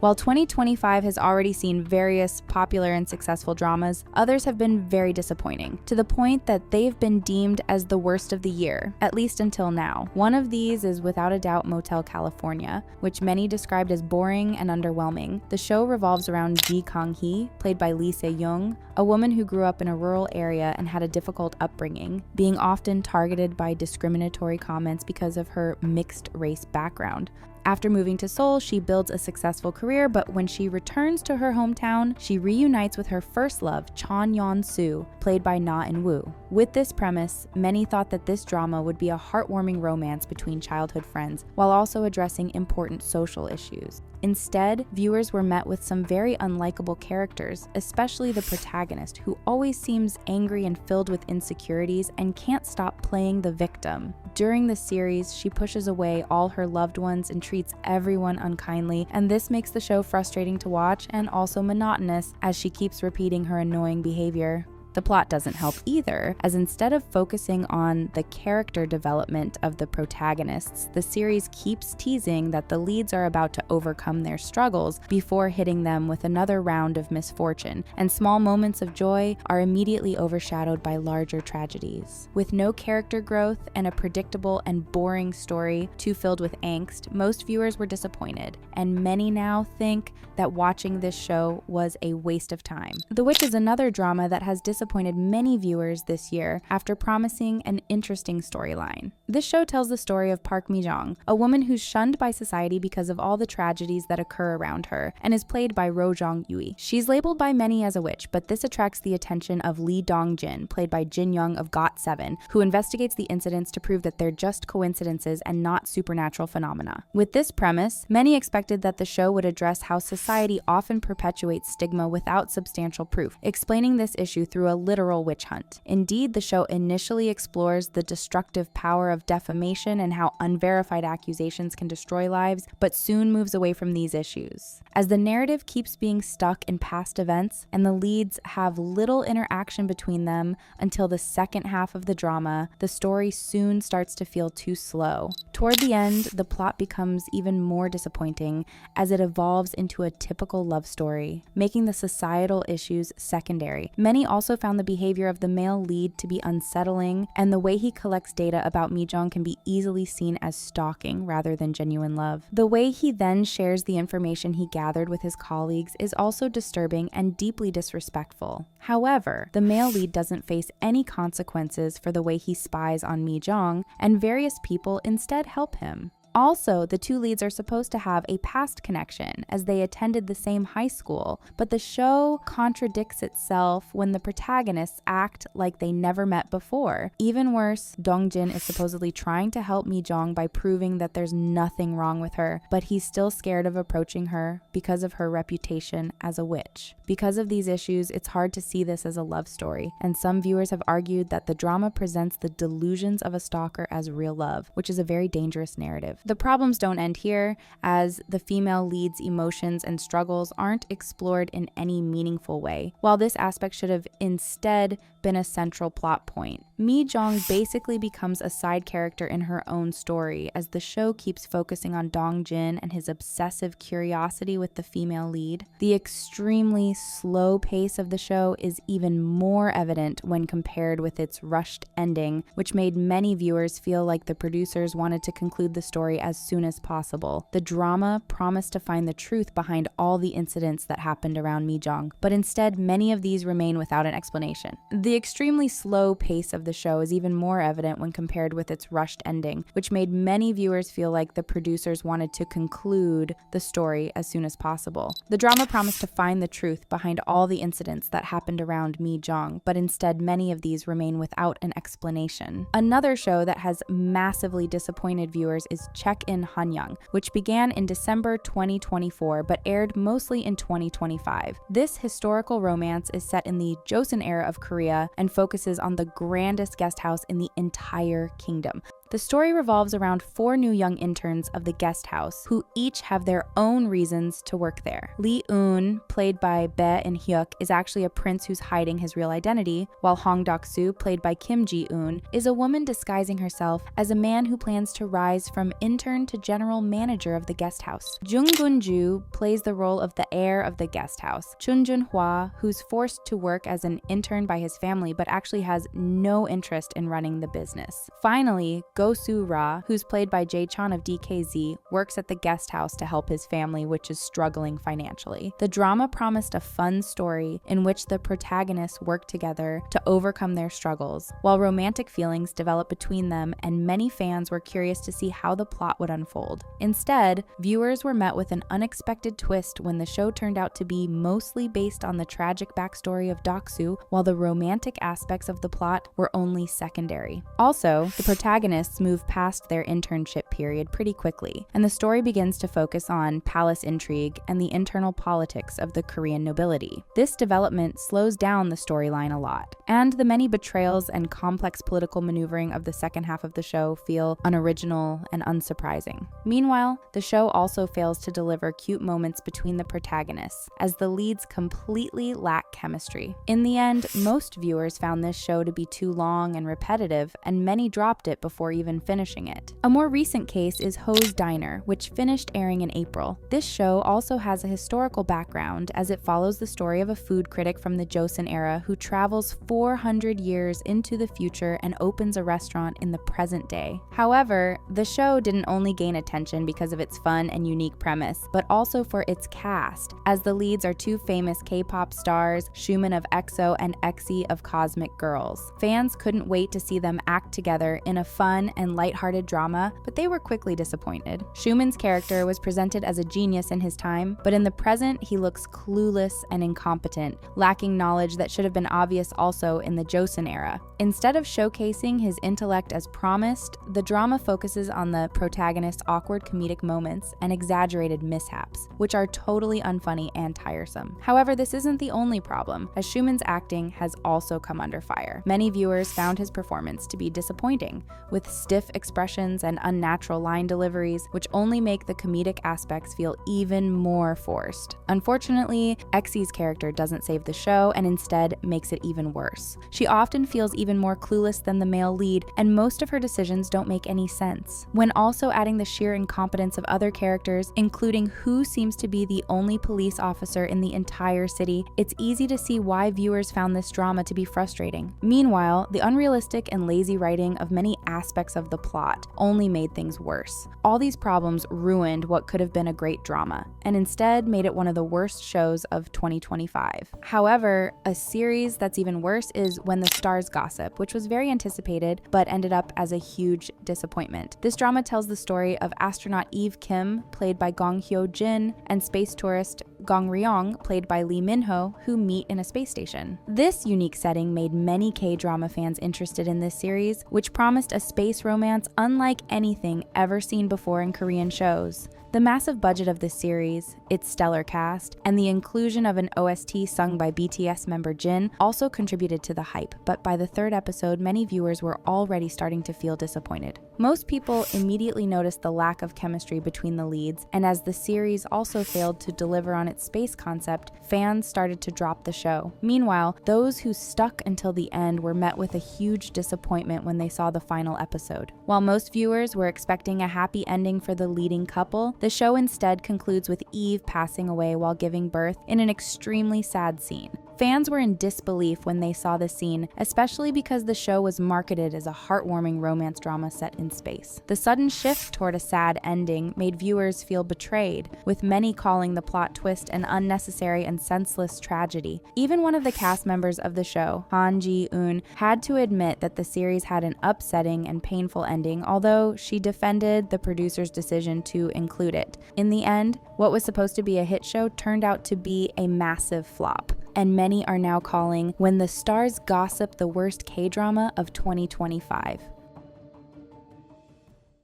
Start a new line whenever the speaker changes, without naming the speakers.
While 2025 has already seen various popular and successful dramas, others have been very disappointing, to the point that they've been deemed as the worst of the year, at least until now. One of these is without a doubt Motel California, which many described as boring and underwhelming. The show revolves around Ji Kang-hee, played by Lee Se-young, a woman who grew up in a rural area and had a difficult upbringing, being often targeted by discriminatory comments because of her mixed-race background. After moving to Seoul, she builds a successful career, but when she returns to her hometown, she reunites with her first love, Chon Yeon-soo, played by Na In-woo. With this premise, many thought that this drama would be a heartwarming romance between childhood friends, while also addressing important social issues. Instead, viewers were met with some very unlikable characters, especially the protagonist, who always seems angry and filled with insecurities and can't stop playing the victim. During the series, she pushes away all her loved ones and treats everyone unkindly, and this makes the show frustrating to watch and also monotonous as she keeps repeating her annoying behavior. The plot doesn't help either, as instead of focusing on the character development of the protagonists, the series keeps teasing that the leads are about to overcome their struggles before hitting them with another round of misfortune, and small moments of joy are immediately overshadowed by larger tragedies. With no character growth and a predictable and boring story too filled with angst, most viewers were disappointed, and many now think that watching this show was a waste of time. The Witch is another drama that has disappointed many viewers this year after promising an interesting storyline. This show tells the story of Park Mi-jong, a woman who's shunned by society because of all the tragedies that occur around her, and is played by Ro Jong-yui. She's labeled by many as a witch, but this attracts the attention of Lee Dong-jin, played by Jin Young of GOT7, who investigates the incidents to prove that they're just coincidences and not supernatural phenomena. With this premise, many expected that the show would address how society often perpetuates stigma without substantial proof, explaining this issue through a literal witch hunt. Indeed, the show initially explores the destructive power of defamation and how unverified accusations can destroy lives, but soon moves away from these issues. As the narrative keeps being stuck in past events, and the leads have little interaction between them until the second half of the drama, the story soon starts to feel too slow. Toward the end, the plot becomes even more disappointing as it evolves into a typical love story, making the societal issues secondary. Many also found the behavior of the male lead to be unsettling, and the way he collects data about Mi-jong can be easily seen as stalking rather than genuine love. The way he then shares the information he gathered with his colleagues is also disturbing and deeply disrespectful. However, the male lead doesn't face any consequences for the way he spies on Mi-jong, and various people instead help him. Also, the two leads are supposed to have a past connection as they attended the same high school, but the show contradicts itself when the protagonists act like they never met before. Even worse, Dong-jin is supposedly trying to help Mi-jong by proving that there's nothing wrong with her, but he's still scared of approaching her because of her reputation as a witch. Because of these issues, it's hard to see this as a love story, and some viewers have argued that the drama presents the delusions of a stalker as real love, which is a very dangerous narrative. The problems don't end here, as the female lead's emotions and struggles aren't explored in any meaningful way, while this aspect should have instead been a central plot point. Mi-jong basically becomes a side character in her own story, as the show keeps focusing on Dong-jin and his obsessive curiosity with the female lead. The extremely slow pace of the show is even more evident when compared with its rushed ending, which made many viewers feel like the producers wanted to conclude the story as soon as possible. The drama promised to find the truth behind all the incidents that happened around Mi-jong, but instead many of these remain without an explanation. The extremely slow pace of the show is even more evident when compared with its rushed ending, which made many viewers feel like the producers wanted to conclude the story as soon as possible. The drama promised to find the truth behind all the incidents that happened around Mi-jong, but instead many of these remain without an explanation. Another show that has massively disappointed viewers is Check-in Hanyang, which began in December 2024 but aired mostly in 2025. This historical romance is set in the Joseon era of Korea and focuses on the grandest guest house in the entire kingdom. The story revolves around 4 new young interns of the guest house who each have their own reasons to work there. Lee Eun, played by Bae In-hyuk, is actually a prince who's hiding his real identity, while Hong Dok-soo, played by Kim Ji-eun, is a woman disguising herself as a man who plans to rise from intern to general manager of the guest house. Jung Gun-ju plays the role of the heir of the guest house. Chun Jun-hwa, who's forced to work as an intern by his family but actually has no interest in running the business. Finally, Go Soo-ra, who's played by Jae-chan of DKZ, works at the guest house to help his family, which is struggling financially. The drama promised a fun story in which the protagonists work together to overcome their struggles, while romantic feelings develop between them, and many fans were curious to see how the plot would unfold. Instead, viewers were met with an unexpected twist when the show turned out to be mostly based on the tragic backstory of Doksu, while the romantic aspects of the plot were only secondary. Also, the protagonists move past their internship period pretty quickly, and the story begins to focus on palace intrigue and the internal politics of the Korean nobility. This development slows down the storyline a lot, and the many betrayals and complex political maneuvering of the second half of the show feel unoriginal and unsurprising. Meanwhile, the show also fails to deliver cute moments between the protagonists, as the leads completely lack chemistry. In the end, most viewers found this show to be too long and repetitive, and many dropped it before even finishing it. A more recent case is Ho's Diner, which finished airing in April. This show also has a historical background, as it follows the story of a food critic from the Joseon era who travels 400 years into the future and opens a restaurant in the present day. However, the show didn't only gain attention because of its fun and unique premise, but also for its cast, as the leads are 2 famous K-pop stars, Schumann of EXO and EXI of Cosmic Girls. Fans couldn't wait to see them act together in a fun and lighthearted drama, but they were quickly disappointed. Schumann's character was presented as a genius in his time, but in the present he looks clueless and incompetent, lacking knowledge that should have been obvious also in the Joseon era. Instead of showcasing his intellect as promised, the drama focuses on the protagonist's awkward comedic moments and exaggerated mishaps, which are totally unfunny and tiresome. However, this isn't the only problem, as Schumann's acting has also come under fire. Many viewers found his performance to be disappointing, with stiff expressions and unnatural line deliveries, which only make the comedic aspects feel even more forced. Unfortunately, Exi's character doesn't save the show and instead makes it even worse. She often feels even more clueless than the male lead, and most of her decisions don't make any sense. When also adding the sheer incompetence of other characters, including who seems to be the only police officer in the entire city, it's easy to see why viewers found this drama to be frustrating. Meanwhile, the unrealistic and lazy writing of many aspects of the plot only made things worse. All these problems ruined what could have been a great drama, and instead made it one of the worst shows of 2025. However, a series that's even worse is When the Stars Gossip, which was very anticipated but ended up as a huge disappointment. This drama tells the story of astronaut Eve Kim, played by Gong Hyo-jin, and space tourist Gong Ryong, played by Lee Min-ho, who meet in a space station. This unique setting made many K-drama fans interested in this series, which promised a space romance unlike anything ever seen before in Korean shows. The massive budget of this series, its stellar cast, and the inclusion of an OST sung by BTS member Jin also contributed to the hype, but by the 3rd episode, many viewers were already starting to feel disappointed. Most people immediately noticed the lack of chemistry between the leads, and as the series also failed to deliver on its space concept, fans started to drop the show. Meanwhile, those who stuck until the end were met with a huge disappointment when they saw the final episode. While most viewers were expecting a happy ending for the leading couple, the show instead concludes with Eve passing away while giving birth in an extremely sad scene. Fans were in disbelief when they saw this scene, especially because the show was marketed as a heartwarming romance drama set in space. The sudden shift toward a sad ending made viewers feel betrayed, with many calling the plot twist an unnecessary and senseless tragedy. Even one of the cast members of the show, Han Ji-eun, had to admit that the series had an upsetting and painful ending, although she defended the producer's decision to include it. In the end, what was supposed to be a hit show turned out to be a massive flop, and many are now calling When the Stars Gossip the worst K-drama of 2025.